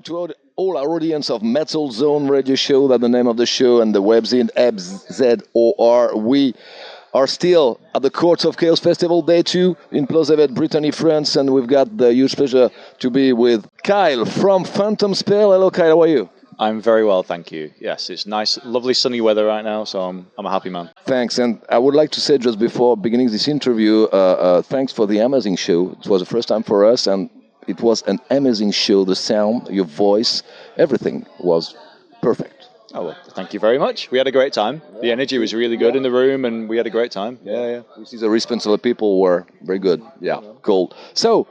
to all our audience of Metal Zone Radio Show. That's the name of the show, and the webzine ZOR. We are still at the Courts of Chaos Festival Day 2 in PLOZEVET, Brittany, France, and we've got the huge pleasure to be with Kyle from Phantom Spell. Hello, Kyle. How are you? I'm very well, thank you. Yes, it's nice, lovely sunny weather right now, so I'm a happy man. Thanks, and I would like to say just before beginning this interview, thanks for the amazing show. It was the first time for us, and it was an amazing show. The sound, your voice, everything was perfect. Oh, well, thank you very much. We had a great time. Yeah. The energy was really good in the room, and we had a great time. Yeah. We see the response of the people were very good. Yeah, cool. So,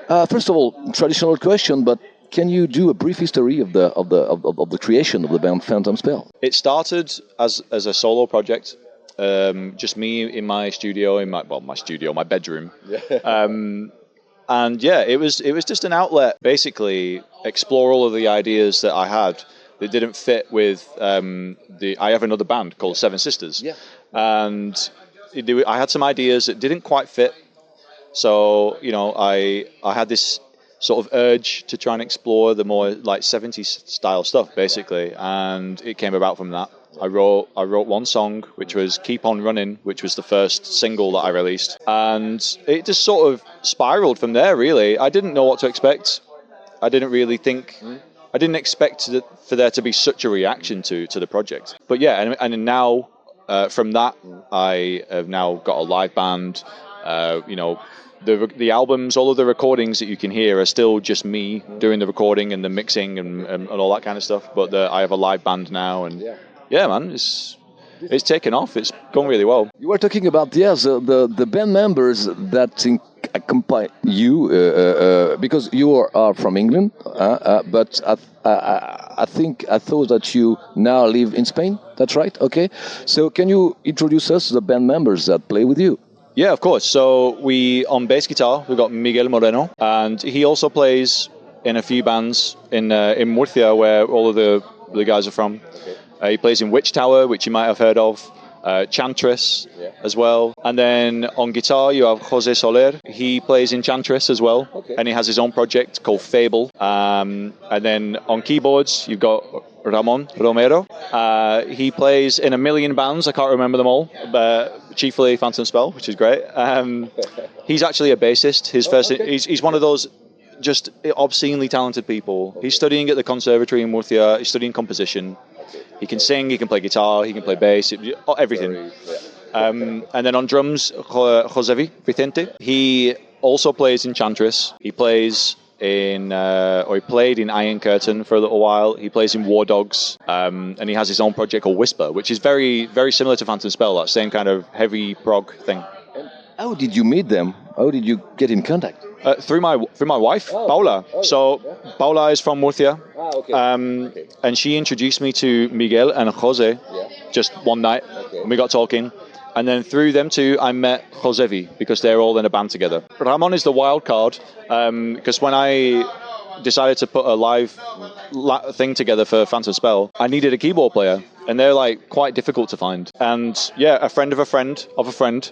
first of all, traditional question, but can you do a brief history of the creation of the band Phantom Spell? It started as a solo project, just me in my studio, my bedroom. And yeah, it was just an outlet, basically explore all of the ideas that I had that didn't fit with I have another band called Seven Sisters, and I had some ideas that didn't quite fit. So I had this sort of urge to try and explore the more like 70s style stuff, basically, and it came about from that. I wrote one song, which was Keep On Running, which was the first single that I released, and it just sort of spiraled from there, really. I didn't know what to expect. I didn't expect for there to be such a reaction to the project. But yeah, and now from that, I have now got a live band, The albums, all of the recordings that you can hear are still just me doing the recording and the mixing and all that kind of stuff. But I have a live band now, and yeah, man, it's taken off. It's going really well. You were talking about the band members that accompany you because you are from England, but I thought that you now live in Spain. That's right. Okay, so can you introduce us to the band members that play with you? Yeah, of course. So on bass guitar, we've got Miguel Moreno, and he also plays in a few bands in Murcia, where all of the guys are from. Okay. He plays in Witch Tower, which you might have heard of, Chantress as well. And then on guitar, you have Jose Soler. He plays in Chantress as well, and he has his own project called Fable. And then on keyboards, you've got Ramon Romero. He plays in a million bands. I can't remember them all, but chiefly Phantom Spell, which is great. He's actually a bassist. He's one of those just obscenely talented people. He's studying at the conservatory in Murcia. He's studying composition. He can sing, he can play guitar, he can play bass, everything. And then on drums, Jose Vicente. He also plays in Chantress. He plays he played in Iron Curtain for a little while. He plays in War Dogs, and he has his own project called Whisper, which is very, very similar to Phantom Spell, that same kind of heavy prog thing. How did you meet them? How did you get in contact? Through my wife, Paula. So Paula is from Murcia, and she introduced me to Miguel and Jose just one night, and we got talking. And then through them two, I met Josevi, because they're all in a band together. Ramon is the wild card, because when I decided to put a live thing together for Phantom Spell, I needed a keyboard player, and they're like quite difficult to find. And yeah, a friend of a friend of a friend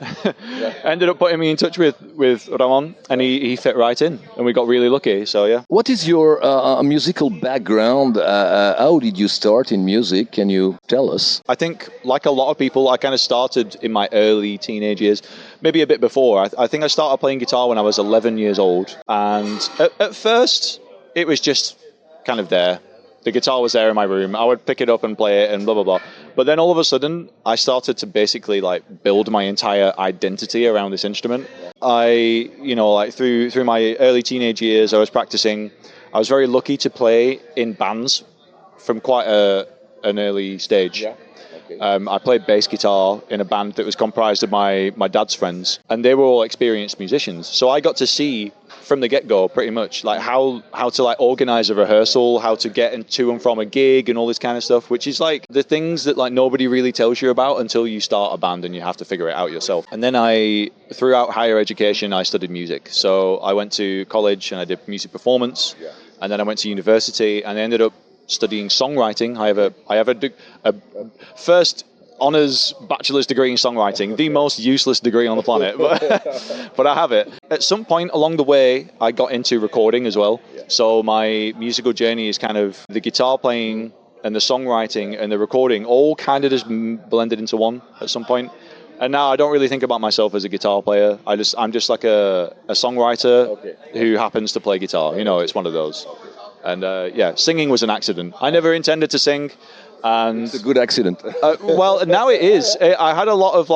ended up putting me in touch with Ramon, and he fit right in, and we got really lucky. So yeah. What is your musical background? How did you start in music? Can you tell us? I think, like a lot of people, I kind of started in my early teenage years, maybe a bit before. I think I started playing guitar when I was 11 years old, and at first it was just kind of there. The guitar was there in my room. I would pick it up and play it and blah, blah, blah. But then all of a sudden, I started to basically like build my entire identity around this instrument. Through my early teenage years, I was practicing. I was very lucky to play in bands from quite an early stage. Yeah. Okay. I played bass guitar in a band that was comprised of my dad's friends, and they were all experienced musicians. So I got to see from the get-go pretty much like how to like organize a rehearsal, how to get to and from a gig and all this kind of stuff, which is like the things that like nobody really tells you about until you start a band and you have to figure it out yourself. And then throughout higher education, I studied music. So I went to college and I did music performance, and then I went to university and I ended up studying songwriting. I have a first honours bachelor's degree in songwriting, the most useless degree on the planet, but I have it. At some point along the way, I got into recording as well. So my musical journey is kind of the guitar playing and the songwriting and the recording all kind of just blended into one at some point. And now I don't really think about myself as a guitar player. I'm just like a songwriter who happens to play guitar. You know, it's one of those. And singing was an accident. I never intended to sing. And it's a good accident. Well, now it is. I had a lot of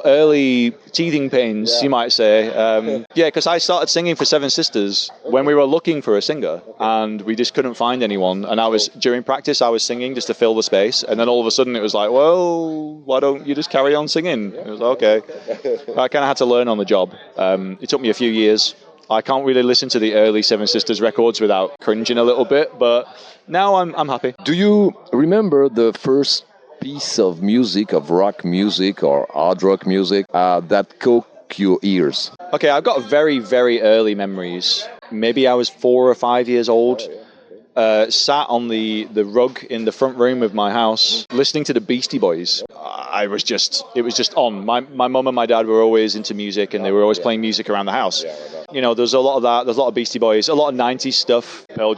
early teething pains, you might say. Because I started singing for Seven Sisters when we were looking for a singer, and we just couldn't find anyone. And during practice, I was singing just to fill the space. And then all of a sudden, it was like, well, why don't you just carry on singing? It was like, okay. I kind of had to learn on the job. It took me a few years. I can't really listen to the early Seven Sisters records without cringing a little bit, but now I'm happy. Do you remember the first piece of music, of rock music or hard rock music that caught your ears? Okay, I've got very, very early memories. Maybe I was 4 or 5 years old. Sat on the rug in the front room of my house listening to the Beastie Boys. It was just on. My mum and my dad were always into music, and they were always playing music around the house. You know, there's a lot of that. There's a lot of Beastie Boys, a lot of 90s stuff, a lot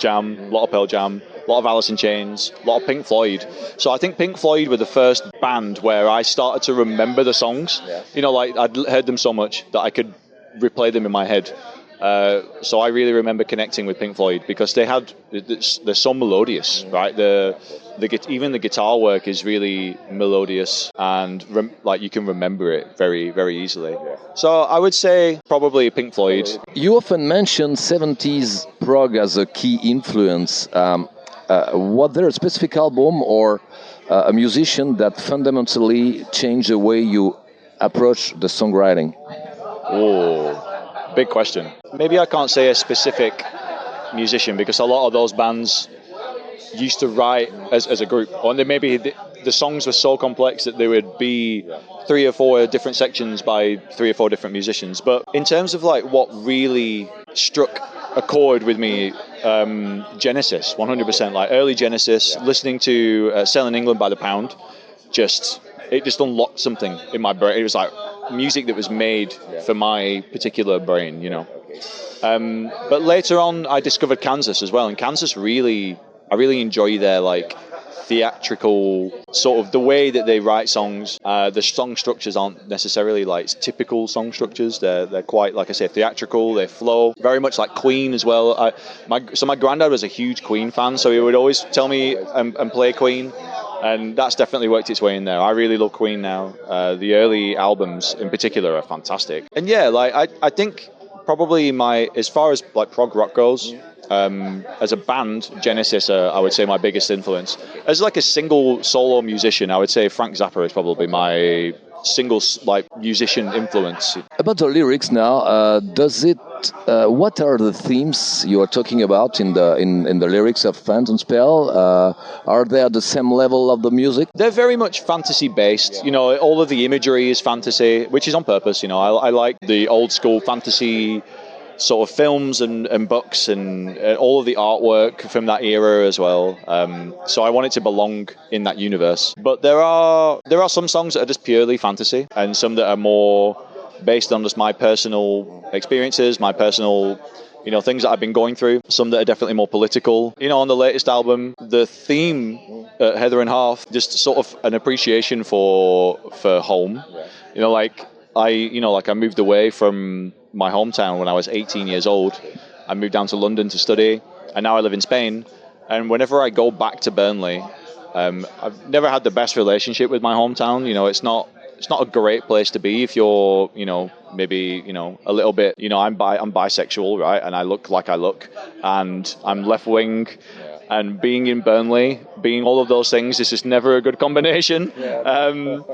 of Pearl Jam, a lot of Alice in Chains, a lot of Pink Floyd. So I think Pink Floyd were the first band where I started to remember the songs. You know, like I'd heard them so much that I could replay them in my head. So I really remember connecting with Pink Floyd because they're so melodious, right? Even the guitar work is really melodious, and you can remember it very, very easily. So I would say probably Pink Floyd. You often mention 70s prog as a key influence. Was there a specific album or a musician that fundamentally changed the way you approach the songwriting? Oh. Big question. Maybe I can't say a specific musician because a lot of those bands used to write as a group, or maybe the songs were so complex that there would be 3 or 4 different sections by 3 or 4 different musicians. But in terms of what really struck a chord with me, Genesis, 100%. Like early Genesis, listening to Selling England by the Pound, it just unlocked something in my brain. It was like music that was made for my particular brain, you know. But later on, I discovered Kansas as well, and Kansas I really enjoy their theatrical sort of the way that they write songs. The song structures aren't necessarily typical song structures. They're quite, like I say, theatrical. They flow very much like Queen as well. My granddad was a huge Queen fan, so he would always tell me and play Queen. And that's definitely worked its way in there. I really love Queen now. The early albums in particular are fantastic. And I think probably as far as prog rock goes, as a band, Genesis are, I would say, my biggest influence. As a single solo musician, I would say Frank Zappa is probably my single musician influence. About the lyrics now, what are the themes you are talking about in the lyrics of Phantom Spell? Are they at the same level of the music? They're very much fantasy based. You know, all of the imagery is fantasy, which is on purpose. You know, I like the old school fantasy sort of films and books and all of the artwork from that era as well. So I want it to belong in that universe. But there are some songs that are just purely fantasy, and some that are more based on just my personal experiences, my personal, things that I've been going through. Some that are definitely more political. On the latest album, the theme, Heather and Half, just sort of an appreciation for home. I moved away from my hometown when I was 18 years old. I moved down to London to study, and now I live in Spain. And whenever I go back to Burnley, I've never had the best relationship with my hometown. It's not a great place to be if you're, maybe, a little bit, I'm bisexual, right? And I look like I look, and I'm left wing. And being in Burnley, being all of those things, is just never a good combination. But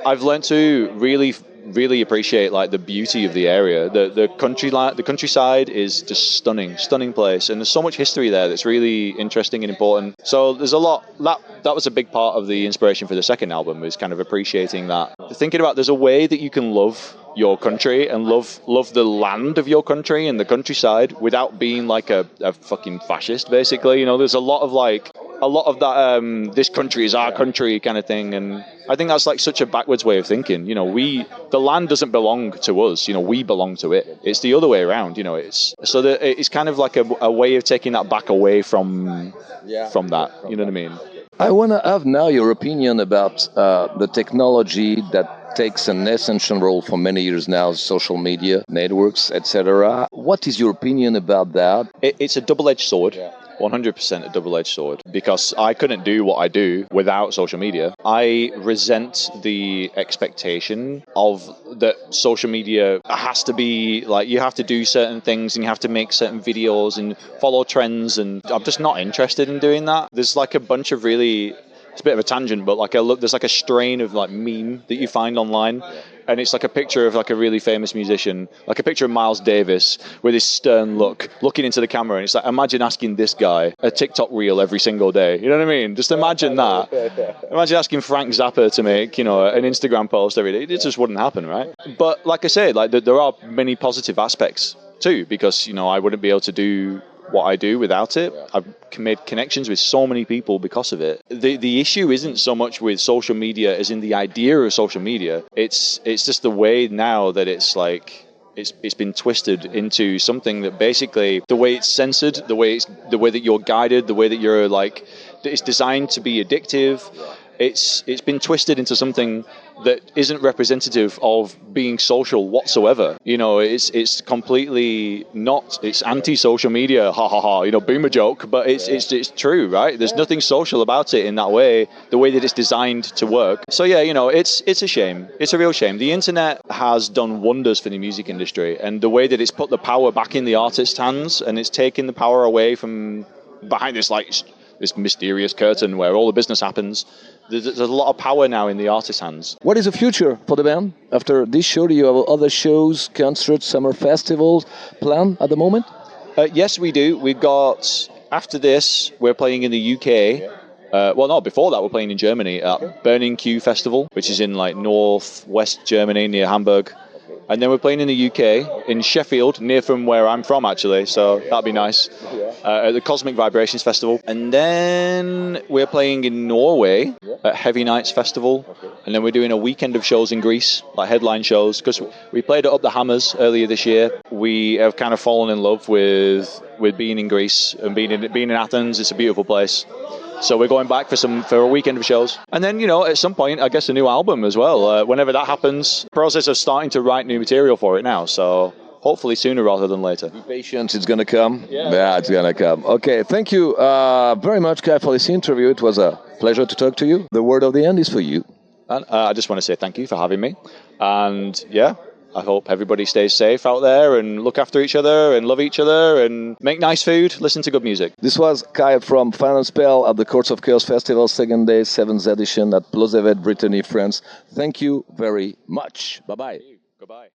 I've learned to really appreciate the beauty of the area. The countryside is just stunning place, and there's so much history there that's really interesting and important. So there's a lot that was a big part of the inspiration for the second album, is kind of appreciating that, thinking about there's a way that you can love your country and love the land of your country and the countryside without being a fucking fascist, basically. There's a lot of a lot of that this country is our country kind of thing, and I think that's like such a backwards way of thinking. You know, the land doesn't belong to us. You know, we belong to it. It's the other way around. You know, it's so that it's kind of like a way of taking that back away from that. You know what I mean? I want to have now your opinion about the technology that takes an essential role for many years now, social media, networks, etc. What is your opinion about that? It's a double-edged sword. 100% a double-edged sword, because I couldn't do what I do without social media. I resent the expectation of that social media has to be like, you have to do certain things and you have to make certain videos and follow trends, and I'm just not interested in doing that. There's like a bunch of really, it's a bit of a tangent, but like there's like a strain of like meme that you find online, and it's like a picture of like a really famous musician, like a picture of Miles Davis with his stern look, looking into the camera, and it's like, imagine asking this guy a TikTok reel every single day. You know what I mean? Just imagine that. Imagine asking Frank Zappa to make, you know, an Instagram post every day. It just wouldn't happen, right? But like I said, like there are many positive aspects too, because, you know, I wouldn't be able to do what I do without it. I've made connections with so many people because of it. The issue isn't so much with social media as in the idea of social media. It's just the way now that it's like it's been twisted into something that basically the way it's censored, the way that you're guided, the way that you're like, it's designed to be addictive. It's been twisted into something that isn't representative of being social whatsoever. You know, it's completely not. It's anti-social media. Ha ha ha. You know, boomer joke, but it's true, right? There's nothing social about it in that way. The way that it's designed to work. So yeah, you know, it's a shame. It's a real shame. The internet has done wonders for the music industry, and the way that it's put the power back in the artist's hands, and it's taken the power away from behind this mysterious curtain where all the business happens. There's a lot of power now in the artist's hands. What is the future for the band? After this show, do you have other shows, concerts, summer festivals planned at the moment? Yes, we do. We've got, after this, we're playing in the UK. Before that, we're playing in Germany at Burning Q Festival, which is in like northwest Germany near Hamburg. And then we're playing in the UK, in Sheffield, near from where I'm from, actually. So that'd be nice. At the Cosmic Vibrations Festival. And then we're playing in Norway at Heavy Nights Festival. And then we're doing a weekend of shows in Greece, like headline shows. Because we played at Up the Hammers earlier this year. We have kind of fallen in love with being in Greece and being in Athens. It's a beautiful place. So we're going back for a weekend of shows. And then, you know, at some point, I guess a new album as well. Whenever that happens, process of starting to write new material for it now. So hopefully sooner rather than later. Be patient, it's going to come. Yeah, it's going to come. Okay, thank you very much, Kyle, for this interview. It was a pleasure to talk to you. The word of the end is for you. And I just want to say thank you for having me. And yeah, I hope everybody stays safe out there and look after each other and love each other and make nice food, listen to good music. This was Kyle from Final Spell at the Courts of Chaos Festival, second day, 7th edition at PLOZEVET, Brittany, France. Thank you very much. Bye-bye. Goodbye.